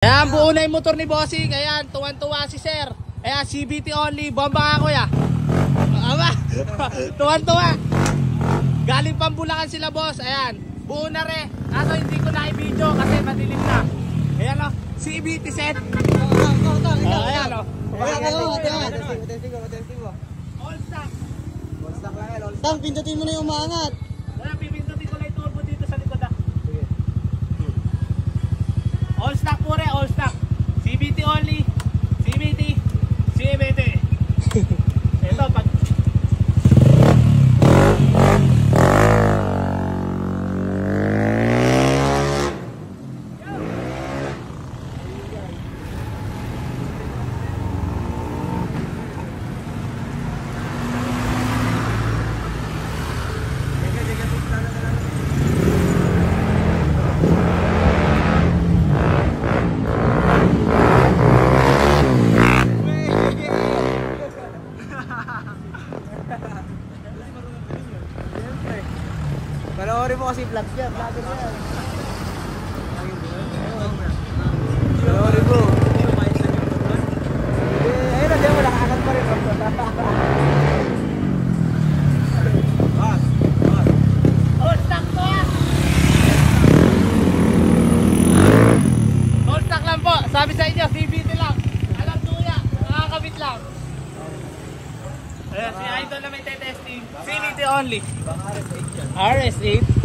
Ayan, buo na yung motor ni Bossing. Ayan, tuwan-tuwa si Sir. Ayan, CVT only. Bomba ka, kuya. Ama, tuwan-tuwa. Galing Pambulacan sila, boss. Ayan, buo na rin. Kaso hindi ko na i-video kasi madilim na. Ayan o, CVT set. Ayan o. All stock. Tang, pindutin mo na yung umaangat. Ayan, pipindutin ko lang yung turbo dito sa likod ah. All stock po rin, all stock. CVT only. CVT. CVT. Ito, pag... Panoorin mo kasi vlogs yan. Panoorin mo. Ayun na, diyan mo nakaangat pa rin. All stock po ah! All stock lang po. Sabi sa inyo, CVT lang. Alam tuya, nakakabit lang. Ayan, si Idol na may testing. CVT only. RS8 yan. RS8.